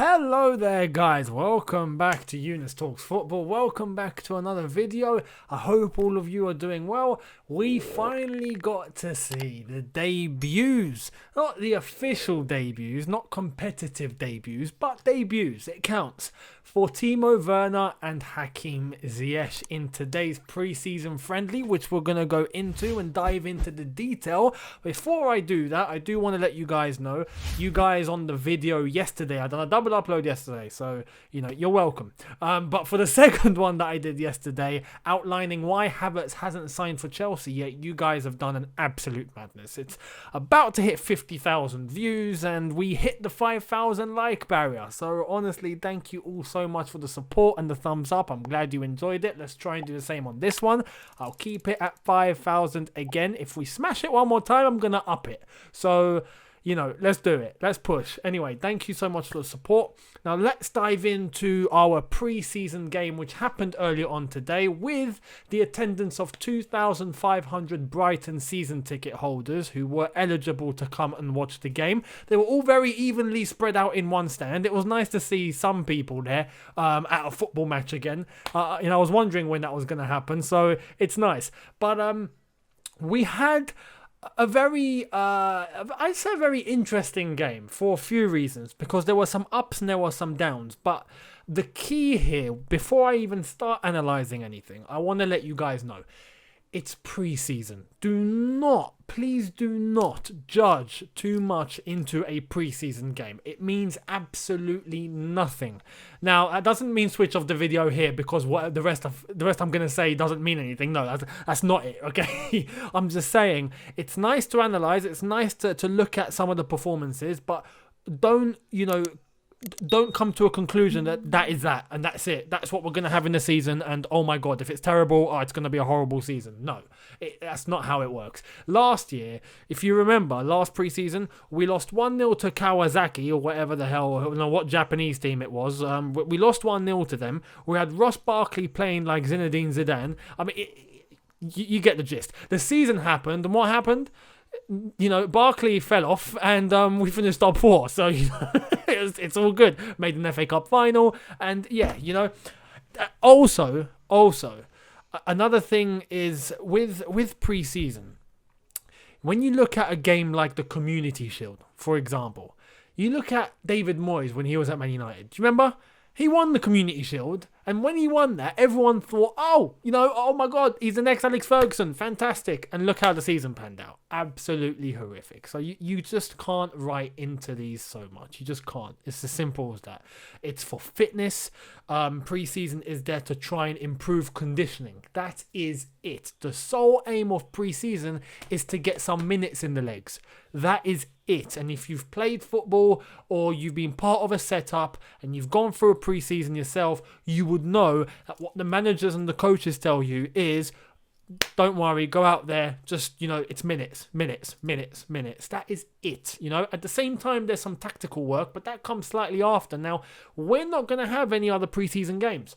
Hello there guys, welcome back to Younes Talks Football, welcome back to another video. I hope all of you are doing well. We finally got to see the debuts, not the official debuts, not competitive debuts, but debuts, it counts, for Timo Werner and Hakim Ziyech in today's pre-season friendly, which we're going to go into and dive into the detail. Before I do that, I do want to let you guys know, you guys on the video yesterday, I done a double upload yesterday, so you know, you're welcome. But for the second one that I did yesterday, outlining why Havertz hasn't signed for Chelsea yet, you guys have done an absolute madness. It's about to hit 50,000 views and we hit the 5,000 like barrier. So honestly, thank you all so much for the support and the thumbs up. I'm glad you enjoyed it. Let's try and do the same on this one. I'll keep it at 5,000 again. If we smash it one more time, I'm gonna up it. So you know, let's do it. Let's push. Anyway, thank you so much for the support. Now, let's dive into our pre-season game, which happened earlier on today with the attendance of 2,500 Brighton season ticket holders who were eligible to come and watch the game. They were all very evenly spread out in one stand. It was nice to see some people there at a football match again. I was wondering when that was going to happen, so it's nice. But we had a very, I'd say a very interesting game for a few reasons, because there were some ups and there were some downs. But the key here, before I even start analysing anything, I want to let you guys know, it's pre-season. Please do not judge too much into a pre-season game. It means absolutely nothing. Now, that doesn't mean switch off the video here because what the rest I'm going to say doesn't mean anything. No, that's not it, okay? I'm just saying it's nice to analyze. It's nice to look at some of the performances, but don't come to a conclusion that is that and that's it. That's what we're going to have in the season, and oh my god, if it's terrible, it's going to be a horrible season. No, that's not how it works. Last year, if you remember, last preseason, we lost 1-0 to Kawasaki or whatever the hell, I don't know what Japanese team it was. We lost 1-0 to them. We had Ross Barkley playing like Zinedine Zidane. I mean, you get the gist. The season happened, and what happened? You know, Barkley fell off and we finished top 4, so you know, it's all good. Made an FA Cup final, and yeah, you know. Also, another thing is with pre-season, when you look at a game like the Community Shield, for example, you look at David Moyes when he was at Man United. Do you remember? He won the Community Shield, and when he won that, everyone thought, oh my god, he's the next Alex Ferguson, fantastic. And look how the season panned out. Absolutely horrific. So you just can't write into these so much. You just can't. It's as simple as that. It's for fitness. Pre-season is there to try and improve conditioning. That is it. The sole aim of pre-season is to get some minutes in the legs. That is it. And if you've played football or you've been part of a setup and you've gone through a pre-season yourself, you would know that what the managers and the coaches tell you is, don't worry, go out there, just, it's minutes. That is it. At the same time, there's some tactical work, but that comes slightly after. Now, we're not going to have any other pre-season games.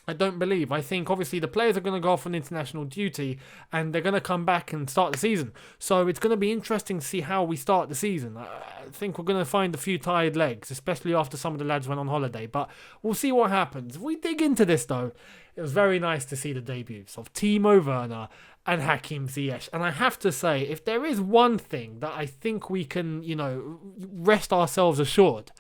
I don't believe. I think obviously the players are going to go off on international duty and they're going to come back and start the season. So it's going to be interesting to see how we start the season. I think we're going to find a few tired legs, especially after some of the lads went on holiday. But we'll see what happens. If we dig into this though, it was very nice to see the debuts of Timo Werner and Hakim Ziyech. And I have to say, if there is one thing that I think we can, rest ourselves assured,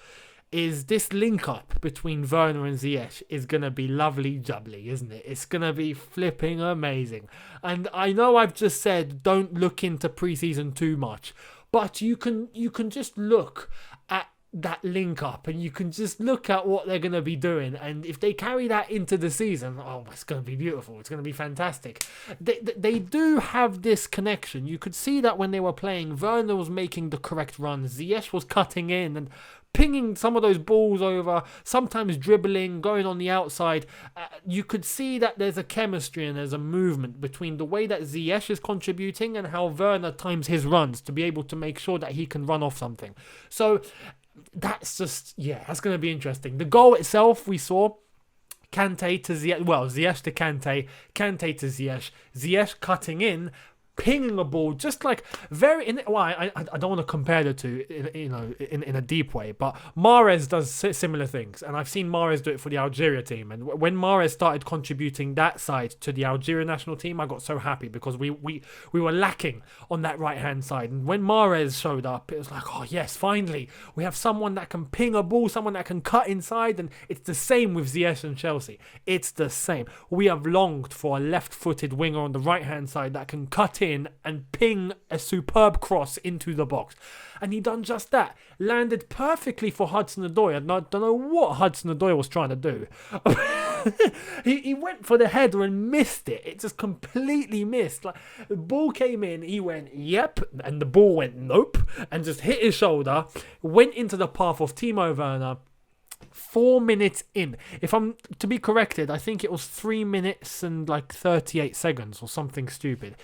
is this link up between Werner and Ziyech is going to be lovely jubbly, isn't it? It's going to be flipping amazing. And I know I've just said don't look into preseason too much, but you can just look at that link up and you can just look at what they're going to be doing, and if they carry that into the season, it's going to be beautiful. It's going to be fantastic. They do have this connection. You could see that when they were playing, Werner was making the correct runs, Ziyech was cutting in and pinging some of those balls over, sometimes dribbling, going on the outside. You could see that there's a chemistry and there's a movement between the way that Ziyech is contributing and how Werner times his runs to be able to make sure that he can run off something. So that's just, that's going to be interesting. The goal itself, we saw Kante to Ziyech, Ziyech to Kante, Kante to Ziyech, Ziyech cutting in, pinging a ball, just like very. I don't want to compare the two, in a deep way, but Mahrez does similar things, and I've seen Mahrez do it for the Algeria team. And when Mahrez started contributing that side to the Algeria national team, I got so happy because we were lacking on that right hand side. And when Mahrez showed up, it was like, oh yes, finally we have someone that can ping a ball, someone that can cut inside. And it's the same with Ziyech and Chelsea. It's the same. We have longed for a left-footed winger on the right hand side that can cut in and ping a superb cross into the box, and he done just that. Landed perfectly for Hudson-Odoi, and I don't know what Hudson-Odoi was trying to do. he went for the header and missed it. It just completely missed. Like, the ball came in, he went yep, and the ball went nope, and just hit his shoulder, went into the path of Timo Werner. 4 minutes in. If I'm to be corrected, I think it was 3 minutes and like 38 seconds or something stupid.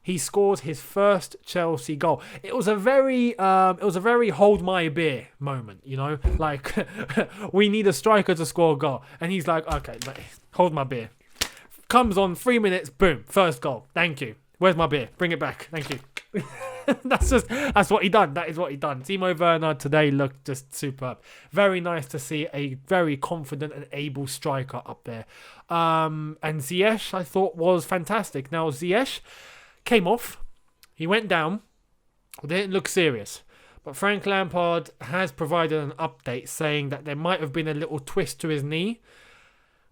He scored his first Chelsea goal. It was a very hold my beer moment, like we need a striker to score a goal, and he's like, okay, hold my beer. Comes on 3 minutes, boom, first goal. Thank you. Where's my beer? Bring it back. Thank you. That's what he done. That is what he done. Timo Werner today looked just superb. Very nice to see a very confident and able striker up there. And Ziyech, I thought, was fantastic. Now Ziyech came off, he went down, didn't look serious, but Frank Lampard has provided an update saying that there might have been a little twist to his knee.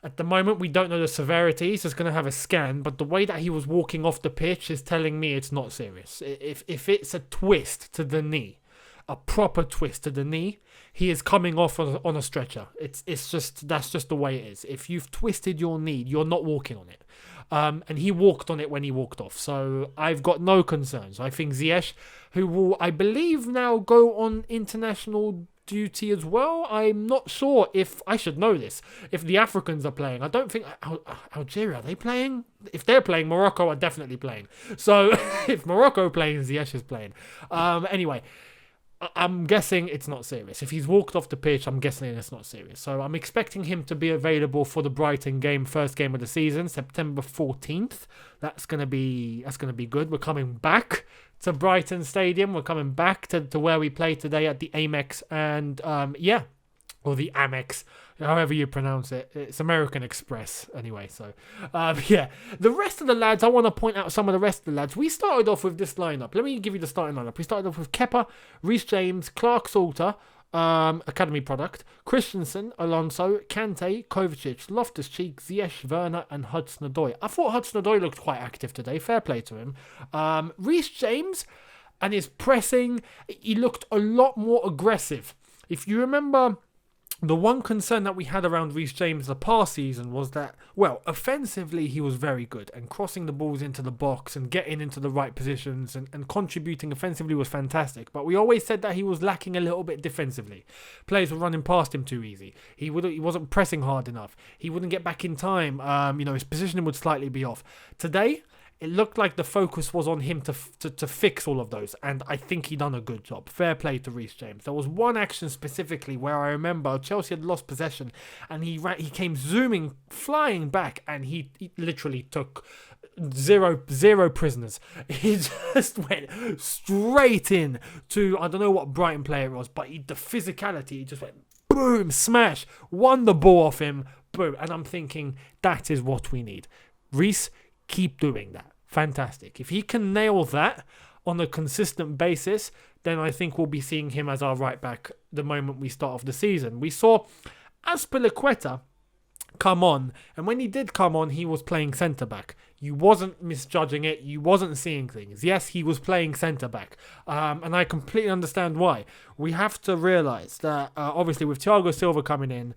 At the moment, we don't know the severity. He's just going to have a scan, but the way that he was walking off the pitch is telling me it's not serious. If it's a twist to the knee, a proper twist to the knee, he is coming off on a stretcher. That's just the way it is. If you've twisted your knee, you're not walking on it. And he walked on it when he walked off. So I've got no concerns. I think Ziyech, who will, I believe, now go on international duty as well. I'm not sure if, I should know this, if the Africans are playing. I don't think, Algeria, are they playing? If they're playing, Morocco are definitely playing. So if Morocco playing, Ziyech is playing. Anyway, I'm guessing it's not serious. If he's walked off the pitch, I'm guessing it's not serious. So I'm expecting him to be available for the Brighton game, first game of the season, September 14th. That's gonna be good. We're coming back to Brighton Stadium. We're coming back to where we played today at the Amex, and or the Amex, however you pronounce it. It's American Express anyway. So the rest of the lads, I want to point out some of the rest of the lads. We started off with this lineup. Let me give you the starting lineup. We started off with Kepa, Reece James, Clark Salter, academy product, Christensen, Alonso, Kante, Kovacic, Loftus-Cheek, Ziyech, Werner, and Hudson-Odoi. I thought Hudson-Odoi looked quite active today. Fair play to him. Reece James and his pressing, he looked a lot more aggressive. If you remember, the one concern that we had around Reece James the past season was that, well, offensively he was very good, and crossing the balls into the box and getting into the right positions and contributing offensively was fantastic. But we always said that he was lacking a little bit defensively. Players were running past him too easy. He wasn't pressing hard enough. He wouldn't get back in time. His positioning would slightly be off. Today, it looked like the focus was on him to fix all of those, and I think he done a good job. Fair play to Reece James. There was one action specifically where I remember Chelsea had lost possession, and he came zooming, flying back, and he literally took zero prisoners. He just went straight in to, I don't know what Brighton player it was, but the physicality, he just went boom, smash, won the ball off him, boom, and I'm thinking that is what we need. Reece, keep doing that. Fantastic. If he can nail that on a consistent basis, then I think we'll be seeing him as our right back the moment we start off the season. We saw Azpilicueta come on, and when he did come on, he was playing centre back. You wasn't misjudging it. You wasn't seeing things. Yes, he was playing centre back, and I completely understand why. We have to realise that obviously with Thiago Silva coming in,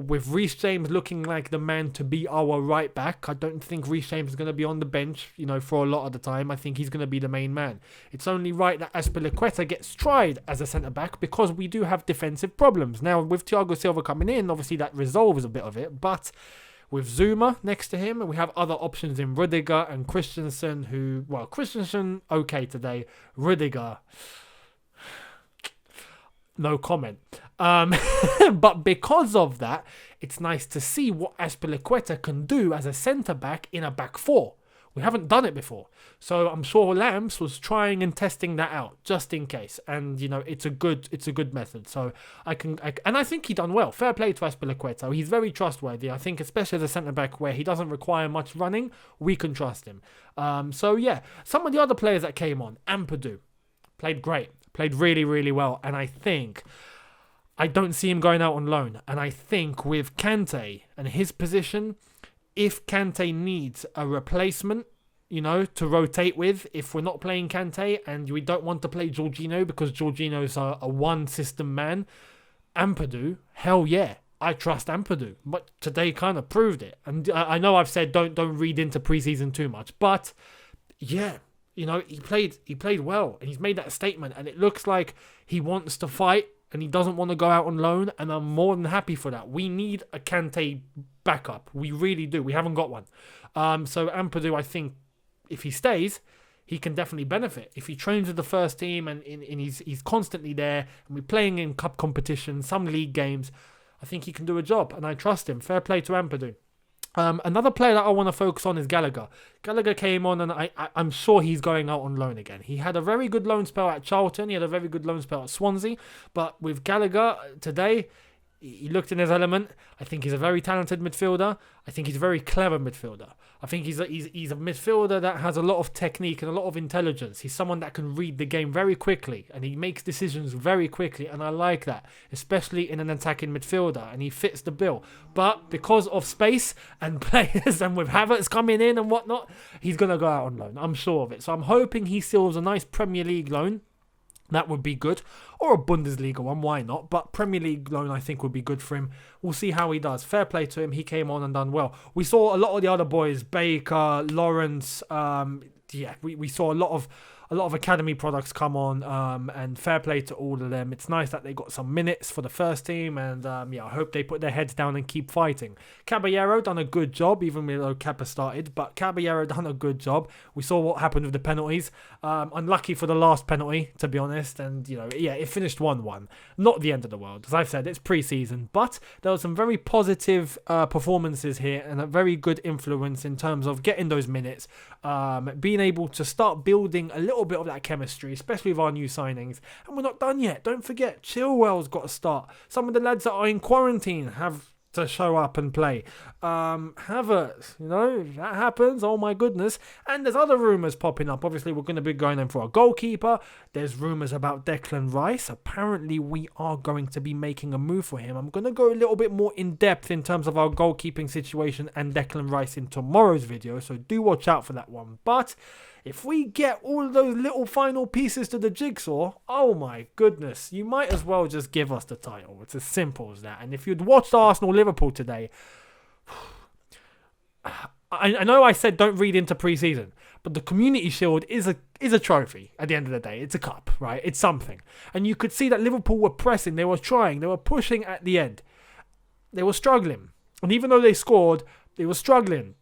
with Reece James looking like the man to be our right back, I don't think Reece James is going to be on the bench, for a lot of the time. I think he's going to be the main man. It's only right that Azpilicueta gets tried as a centre back because we do have defensive problems. Now with Thiago Silva coming in, obviously that resolves a bit of it, but with Zuma next to him, we have other options in Rudiger and Christensen, Christensen okay today. Rudiger, no comment. But because of that, it's nice to see what Azpilicueta can do as a centre-back in a back four. We haven't done it before. So I'm sure Lamps was trying and testing that out just in case. And, it's a good method. So I think he done well. Fair play to Azpilicueta. He's very trustworthy. I think especially as a centre-back where he doesn't require much running, we can trust him. So yeah, some of the other players that came on, Ampadu, played great. Played really, really well. And I don't see him going out on loan. And I think with Kante and his position, if Kante needs a replacement, to rotate with, if we're not playing Kante and we don't want to play Jorginho because Jorginho's a one-system man, Ampadu, hell yeah, I trust Ampadu. But today kind of proved it. And I know I've said don't read into preseason too much, but yeah, he played well and he's made that statement and it looks like he wants to fight and he doesn't want to go out on loan, and I'm more than happy for that. We need a Kante backup. We really do. We haven't got one. So Ampadu, I think, if he stays, he can definitely benefit. If he trains with the first team and he's constantly there, and we're playing in cup competition, some league games, I think he can do a job, and I trust him. Fair play to Ampadu. Another player that I want to focus on is Gallagher. Gallagher came on and I'm sure he's going out on loan again. He had a very good loan spell at Charlton. He had a very good loan spell at Swansea. But with Gallagher today, he looked in his element. I think he's a very talented midfielder. I think he's a very clever midfielder. I think he's a midfielder that has a lot of technique and a lot of intelligence. He's someone that can read the game very quickly and he makes decisions very quickly, and I like that, especially in an attacking midfielder, and he fits the bill. But because of space and players and with Havertz coming in and whatnot, he's going to go out on loan. I'm sure of it. So I'm hoping he seals a nice Premier League loan. That would be good. Or a Bundesliga one, why not? But Premier League loan, I think, would be good for him. We'll see how he does. Fair play to him. He came on and done well. We saw a lot of the other boys, Baker, Lawrence. We saw a lot of academy products come on, and fair play to all of them. It's nice that they got some minutes for the first team, and I hope they put their heads down and keep fighting. Caballero done a good job, even though Kappa started, but Caballero done a good job. We saw what happened with the penalties. Unlucky for the last penalty, to be honest, and it finished 1-1. Not the end of the world. As I've said, it's pre-season, but there were some very positive performances here and a very good influence in terms of getting those minutes, being able to start building a little bit of that chemistry, especially with our new signings. And we're not done yet. Don't forget, Chilwell's got to start. Some of the lads that are in quarantine have to show up and play. Havertz, that happens. Oh my goodness. And there's other rumours popping up. Obviously, we're going to be going in for a goalkeeper. There's rumours about Declan Rice. Apparently, we are going to be making a move for him. I'm going to go a little bit more in depth in terms of our goalkeeping situation and Declan Rice in tomorrow's video. So do watch out for that one. But if we get all those little final pieces to the jigsaw, oh my goodness, you might as well just give us the title. It's as simple as that. And if you'd watched Arsenal-Liverpool today, I know I said don't read into pre-season, but the Community Shield is a trophy at the end of the day. It's a cup, right? It's something. And you could see that Liverpool were pressing, they were trying, they were pushing at the end. They were struggling. And even though they scored, they were struggling.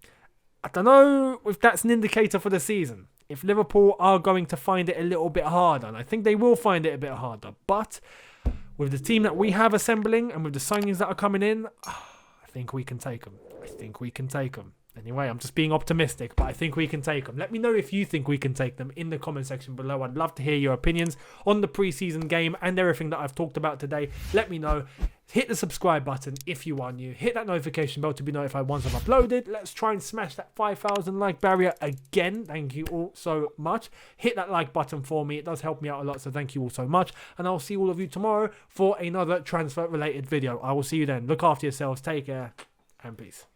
I don't know if that's an indicator for the season. If Liverpool are going to find it a little bit harder, and I think they will find it a bit harder. But with the team that we have assembling and with the signings that are coming in, I think we can take them. Anyway, I'm just being optimistic, but I think we can take them. Let me know if you think we can take them in the comment section below. I'd love to hear your opinions on the preseason game and everything that I've talked about today. Let me know. Hit the subscribe button if you are new. Hit that notification bell to be notified once I've uploaded. Let's try and smash that 5,000 like barrier again. Thank you all so much. Hit that like button for me. It does help me out a lot, so thank you all so much. And I'll see all of you tomorrow for another transfer related video. I will see you then. Look after yourselves. Take care and peace.